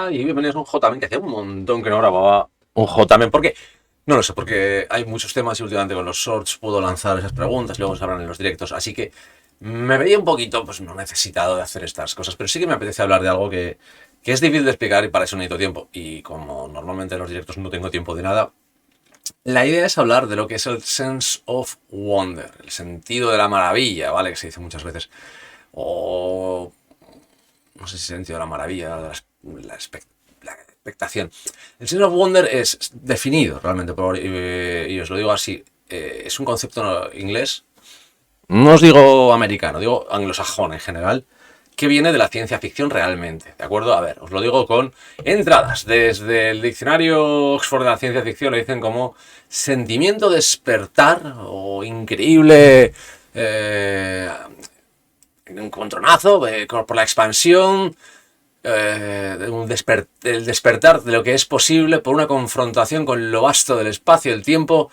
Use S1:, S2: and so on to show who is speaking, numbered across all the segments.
S1: Y bienvenidos a un J-Men, que hacía un montón que no grababa un J-Men. ¿Por qué? No lo sé, porque hay muchos temas y últimamente con los shorts puedo lanzar esas preguntas y luego se hablan en los directos. Así que me veía un poquito, pues no necesitado de hacer estas cosas, pero sí que me apetece hablar de algo que es difícil de explicar y para eso necesito tiempo. Y como normalmente en los directos no tengo tiempo de nada, la idea es hablar de lo que es el sense of wonder, el sentido de la maravilla, ¿vale? Que se dice muchas veces. O no sé si sentido de la maravilla, la expectación. El sense of wonder es definido realmente, y os lo digo así, es un concepto inglés, no os digo americano, digo anglosajón en general, que viene de la ciencia ficción realmente, ¿de acuerdo? A ver, os lo digo con entradas. Desde el diccionario Oxford de la ciencia ficción le dicen como sentimiento despertar o increíble encontronazo por la expansión, el despertar de lo que es posible por una confrontación con lo vasto del espacio y el tiempo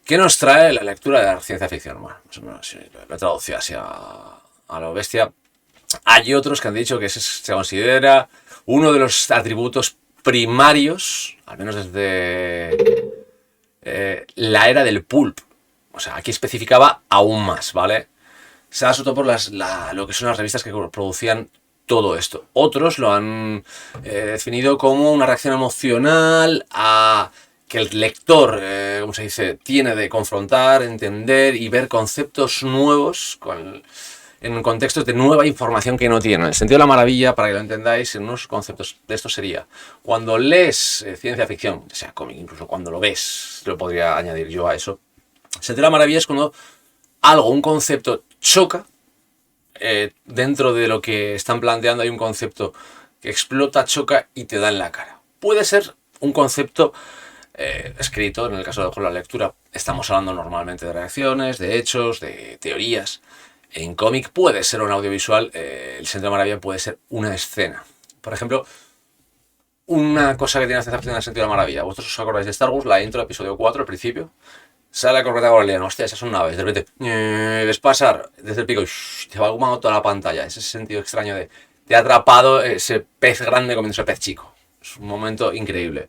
S1: que nos trae la lectura de la ciencia ficción. Bueno, si lo he traducido así a lo bestia. Hay otros que han dicho que ese se considera uno de los atributos primarios, al menos desde la era del pulp. O sea, aquí especificaba aún más, ¿vale? Se da sobre todo por lo que son las revistas que producían todo esto. Otros lo han definido como una reacción emocional a que el lector, ¿cómo se dice?, tiene de confrontar, entender y ver conceptos nuevos en contextos de nueva información que no tiene. El sentido de la maravilla, para que lo entendáis, en unos conceptos de esto sería, cuando lees ciencia ficción, sea cómic, incluso cuando lo ves, lo podría añadir yo a eso. El sentido de la maravilla es cuando algo, un concepto choca, dentro de lo que están planteando hay un concepto que explota, choca y te da en la cara. Puede ser un concepto escrito, en el caso de la lectura estamos hablando normalmente de reacciones, de hechos, de teorías. En cómic puede ser un audiovisual, el Centro de Maravilla puede ser una escena. Por ejemplo, una cosa que tiene la ciencia ficción en el Sentido de la Maravilla. Vosotros os acordáis de Star Wars, la intro, episodio 4, al principio. Sale la corbeta galileana, hostia, esas son naves. De repente, ves pasar desde el pico y te va ocupando toda la pantalla. Ese sentido extraño de te ha atrapado ese pez grande comiéndose el pez chico. Es un momento increíble.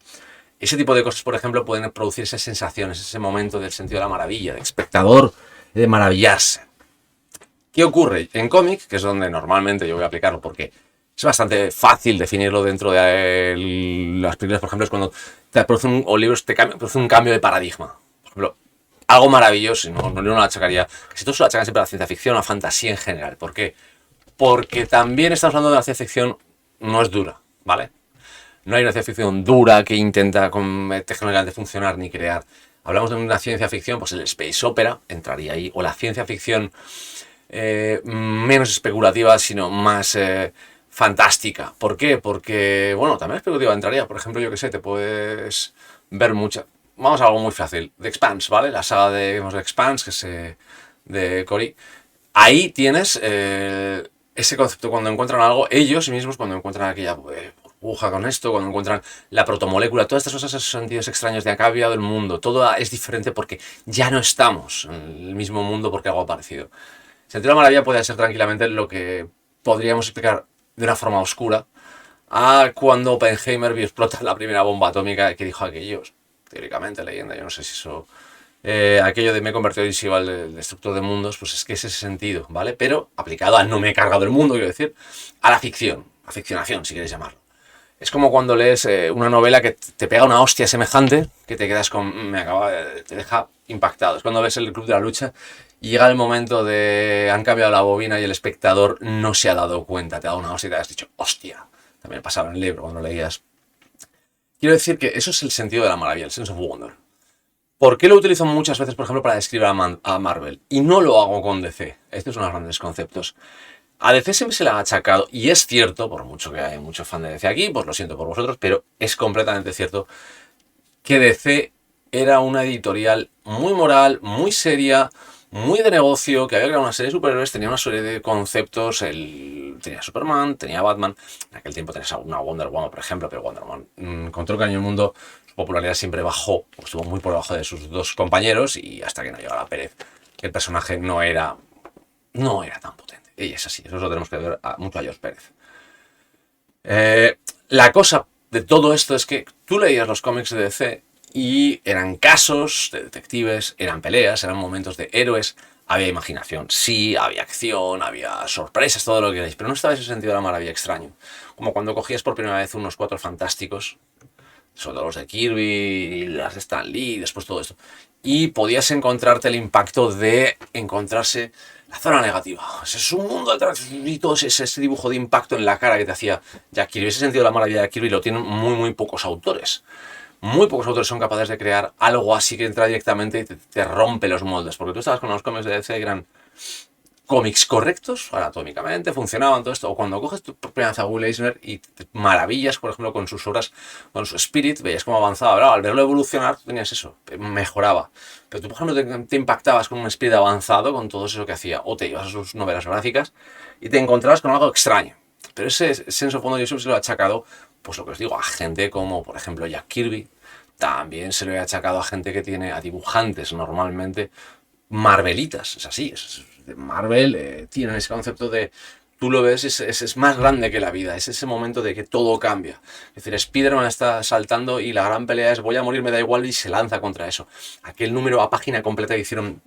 S1: Ese tipo de cosas, por ejemplo, pueden producir esas sensaciones, ese momento del sentido de la maravilla, de espectador, de maravillarse. ¿Qué ocurre? En cómic, que es donde normalmente yo voy a aplicarlo, porque es bastante fácil definirlo dentro de las películas, por ejemplo, es cuando te produce o libros te produce un cambio de paradigma. Por ejemplo, algo maravilloso, no lo achacaría. Si todos lo achacan siempre a la ciencia ficción, a la fantasía en general. ¿Por qué? Porque también estamos hablando de la ciencia ficción, no es dura, ¿vale? No hay una ciencia ficción dura que intenta tecnológicamente funcionar ni crear. Hablamos de una ciencia ficción, pues el space opera entraría ahí, o la ciencia ficción menos especulativa, sino más fantástica. ¿Por qué? Porque, bueno, también especulativa entraría. Por ejemplo, yo que sé, te puedes ver mucha. Vamos a algo muy fácil. The Expanse, ¿vale? La saga de The Expanse, que es de Cory. Ahí tienes ese concepto cuando encuentran algo, ellos mismos cuando encuentran aquella burbuja con esto, cuando encuentran la protomolécula, todas estas cosas, esos sentidos extraños de acá ha cambiado el mundo. Todo es diferente porque ya no estamos en el mismo mundo porque algo ha aparecido. El sentido de la maravilla puede ser tranquilamente lo que podríamos explicar de una forma oscura a cuando Oppenheimer vio explotar la primera bomba atómica que dijo aquellos, teóricamente leyenda, yo no sé si eso aquello de me he convertido en Sival, el destructor de mundos, pues es que es ese sentido, ¿vale? Pero aplicado a no me he cargado el mundo, quiero decir, a la ficción, a ficcionación, si queréis llamarlo. Es como cuando lees una novela que te pega una hostia semejante que te quedas con. Te deja impactado. Es cuando ves el Club de la Lucha y llega el momento de. Han cambiado la bobina y el espectador no se ha dado cuenta. Te ha dado una hostia y te has dicho, hostia. También pasaba en el libro cuando leías. Quiero decir que eso es el sentido de la maravilla, el sense of wonder. ¿Por qué lo utilizo muchas veces, por ejemplo, para describir a Marvel? Y no lo hago con DC. Este es uno de los grandes conceptos. A DC siempre se le ha achacado, y es cierto, por mucho que hay muchos fans de DC aquí, pues lo siento por vosotros, pero es completamente cierto que DC era una editorial muy moral, muy seria, muy de negocio, que había creado una serie de superhéroes, tenía una serie de conceptos, tenía Superman, tenía Batman, en aquel tiempo tenías una Wonder Woman, por ejemplo, pero Wonder Woman con todo el cariño del mundo, su popularidad siempre bajó, estuvo muy por debajo de sus dos compañeros, y hasta que no llegara Pérez, que el personaje no era tan potente. Y es así, eso lo tenemos que ver mucho a George Pérez. La cosa de todo esto es que tú leías los cómics de DC y eran casos de detectives, eran peleas, eran momentos de héroes, había imaginación, sí, había acción, había sorpresas, todo lo que queráis, pero no estaba ese sentido de la maravilla extraño. Como cuando cogías por primera vez unos Cuatro Fantásticos, sobre todo los de Kirby y las de Stan Lee, y después todo esto. Y podías encontrarte el impacto de encontrarse la zona negativa. Ese es un mundo detrás y todo ese dibujo de impacto en la cara que te hacía Jack Kirby. Ese sentido de la maravilla de Kirby lo tienen muy pocos autores. Muy pocos autores son capaces de crear algo así que entra directamente y te rompe los moldes. Porque tú estabas con los cómics de DC, eran cómics correctos, anatómicamente, funcionaban todo esto. O cuando coges tu propia a Will Eisner y te maravillas, por ejemplo, con sus obras, con su Spirit, veías cómo avanzaba. ¿Verdad? Al verlo evolucionar, tú tenías eso, mejoraba. Pero tú, por ejemplo, te impactabas con un Spirit avanzado, con todo eso que hacía. O te ibas a sus novelas gráficas y te encontrabas con algo extraño. Pero ese senso fondo yo se lo he achacado, pues lo que os digo, a gente como, por ejemplo, Jack Kirby. También se lo he achacado a gente que tiene, a dibujantes normalmente, Marvelitas, es así, Marvel tiene ese concepto de, tú lo ves, es más grande que la vida, es ese momento de que todo cambia. Es decir, Spider-Man está saltando y la gran pelea es voy a morir, me da igual, y se lanza contra eso. Aquel número a página completa que hicieron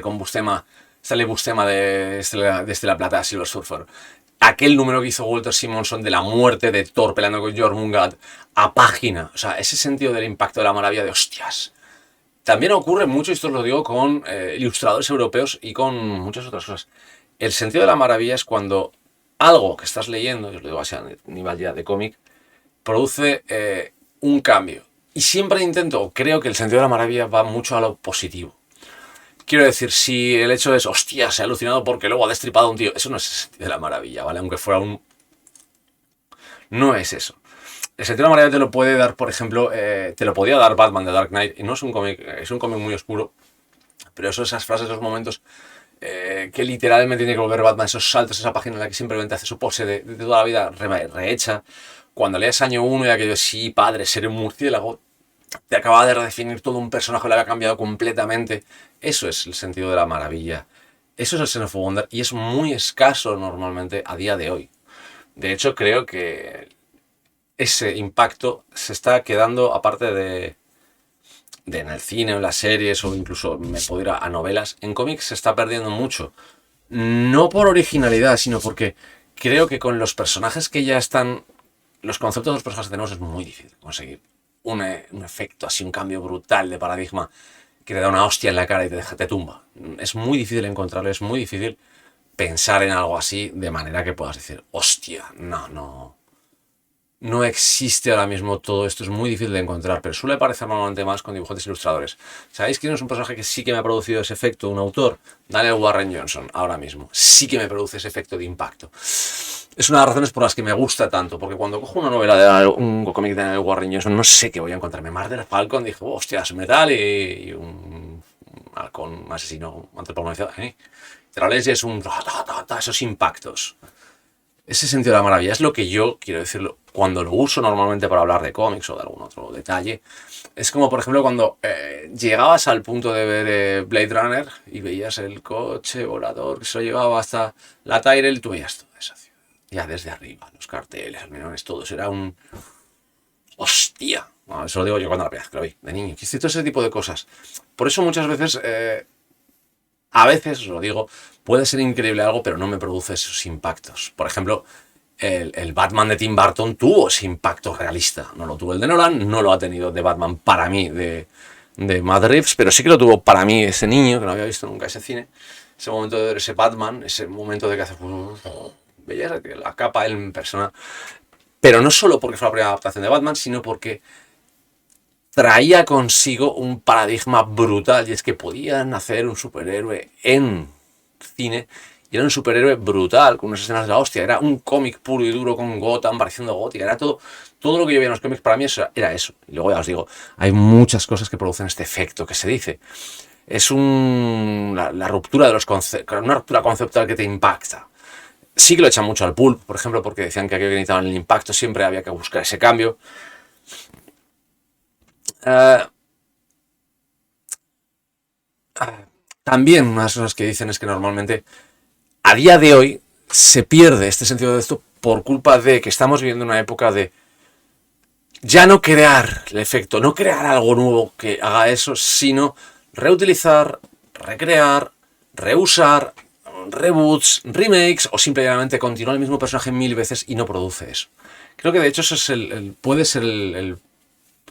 S1: con Bustema, sale Bustema de Estela Plata, Silver Surfer. Aquel número que hizo Walter Simonson de la muerte de Thor peleando con Jormungand a página. O sea, ese sentido del impacto de la maravilla de hostias. También ocurre mucho, y esto os lo digo, con ilustradores europeos y con muchas otras cosas. El sentido de la maravilla es cuando algo que estás leyendo, y os lo digo así a nivel ya de cómic, produce un cambio. Y siempre intento, o creo que el sentido de la maravilla va mucho a lo positivo. Quiero decir, si el hecho es, hostia, se ha alucinado porque luego ha destripado a un tío, eso no es el sentido de la maravilla, ¿vale? Aunque fuera un... No es eso. El sentido de la maravilla te lo puede dar, por ejemplo, te lo podía dar Batman de Dark Knight, y no es un cómic, es un cómic muy oscuro, pero esas frases, esos momentos que literalmente tiene que volver Batman, esos saltos, esa página en la que simplemente hace su pose de toda la vida rehecha. Cuando lees año 1 y aquello, sí, padre, ser un murciélago, te acaba de redefinir todo un personaje, lo había cambiado completamente. Eso es el sentido de la maravilla. Eso es el Sense of Wonder y es muy escaso normalmente a día de hoy. De hecho, creo que ese impacto se está quedando, aparte de en el cine, en las series o incluso me puedo ir a novelas, en cómics se está perdiendo mucho. No por originalidad, sino porque creo que con los personajes que ya están, los conceptos de los personajes que tenemos es muy difícil conseguir un efecto así, un cambio brutal de paradigma que te da una hostia en la cara y te tumba. Es muy difícil encontrarlo, es muy difícil pensar en algo así de manera que puedas decir, hostia, no existe ahora mismo todo esto, es muy difícil de encontrar, pero suele aparecer normalmente más con dibujantes e ilustradores. ¿Sabéis quién es un personaje que sí que me ha producido ese efecto? Un autor, Daniel Warren Johnson, ahora mismo. Sí que me produce ese efecto de impacto. Es una de las razones por las que me gusta tanto, porque cuando cojo una novela de un cómic de Daniel Warren Johnson, no sé qué voy a encontrarme. Marder Falcon, dije, hostias, metal y un halcón asesino antropomorfizado. Te lo lees y es esos impactos. Ese sentido de la maravilla es lo que yo, quiero decirlo, cuando lo uso normalmente para hablar de cómics o de algún otro detalle, es como por ejemplo cuando llegabas al punto de ver Blade Runner y veías el coche volador que se lo llevaba hasta la Tyrell, tú veías toda esa ciudad, ya desde arriba, los carteles, los menores, todo eso era un... ¡Hostia! Bueno, eso lo digo yo cuando la primera vez que lo vi, de niño. Todo ese tipo de cosas. Por eso muchas veces... a veces, os lo digo, puede ser increíble algo, pero no me produce esos impactos. Por ejemplo, el Batman de Tim Burton tuvo ese impacto realista. No lo tuvo el de Nolan, no lo ha tenido de Batman para mí, de Matt Reeves, pero sí que lo tuvo para mí ese niño, que no había visto nunca ese cine. Ese momento de ver ese Batman, ese momento de que hace... Veías la capa en persona. Pero no solo porque fue la primera adaptación de Batman, sino porque traía consigo un paradigma brutal, y es que podían hacer un superhéroe en cine y era un superhéroe brutal, con unas escenas de la hostia, era un cómic puro y duro con Gotham pareciendo gótica, era todo lo que yo veía en los cómics para mí era eso. Y luego ya os digo, hay muchas cosas que producen este efecto que se dice. Es la ruptura de los conceptos, una ruptura conceptual que te impacta. Sí que lo echan mucho al pulp, por ejemplo, porque decían que aquello que necesitaban el impacto siempre había que buscar ese cambio. También unas cosas que dicen es que normalmente a día de hoy se pierde este sentido de esto por culpa de que estamos viviendo una época de ya no crear el efecto, no crear algo nuevo que haga eso, sino reutilizar, recrear, reusar, reboots, remakes o simplemente continuar el mismo personaje 1000 veces y no produce eso. Creo que de hecho eso es puede ser el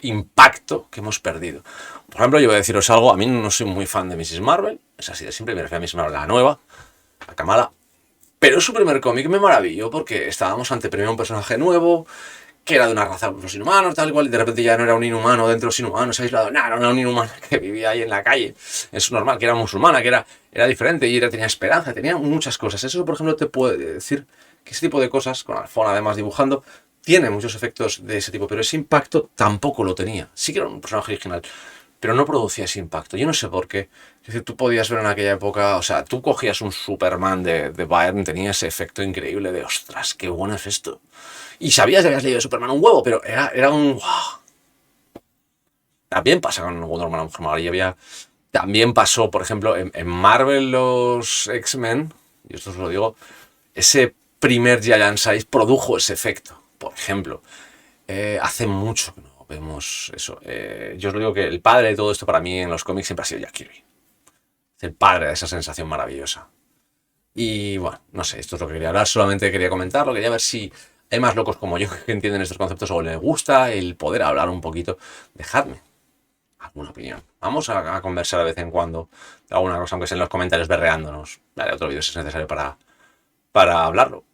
S1: impacto que hemos perdido. Por ejemplo, yo voy a deciros algo, a mí no soy muy fan de Mrs. Marvel, es así de simple, me refiero a Mrs. Marvel, la nueva, la Kamala, pero su primer cómic me maravilló porque estábamos ante primero un personaje nuevo, que era de una raza de los inhumanos, tal cual, y de repente ya no era un inhumano dentro de los inhumanos aislado, no, era una inhumana que vivía ahí en la calle, es normal, que era musulmana, que era diferente y tenía esperanza, tenía muchas cosas. Eso, por ejemplo, te puede decir que ese tipo de cosas, con Alfon además dibujando, tiene muchos efectos de ese tipo, pero ese impacto tampoco lo tenía. Sí que era un personaje original, pero no producía ese impacto. Yo no sé por qué. Es decir, tú podías ver en aquella época, o sea, tú cogías un Superman de Byrne, tenía ese efecto increíble de, ostras, qué bueno es esto. Y sabías que habías leído de Superman un huevo, pero era un... ¡Wow! También pasa con Wonder Woman, Mujer Maravilla. También pasó, por ejemplo, en Marvel los X-Men, y esto os lo digo, ese primer Giant Size produjo ese efecto. Por ejemplo, hace mucho que no vemos eso. Yo os lo digo que el padre de todo esto para mí en los cómics siempre ha sido Jack Kirby. Es el padre de esa sensación maravillosa. Y bueno, no sé, esto es lo que quería hablar, solamente quería comentarlo, quería ver si hay más locos como yo que entienden estos conceptos o les gusta el poder hablar un poquito. Dejadme alguna opinión. Vamos a conversar de vez en cuando de alguna cosa, aunque sea en los comentarios berreándonos. Vale, otro vídeo si es necesario para hablarlo.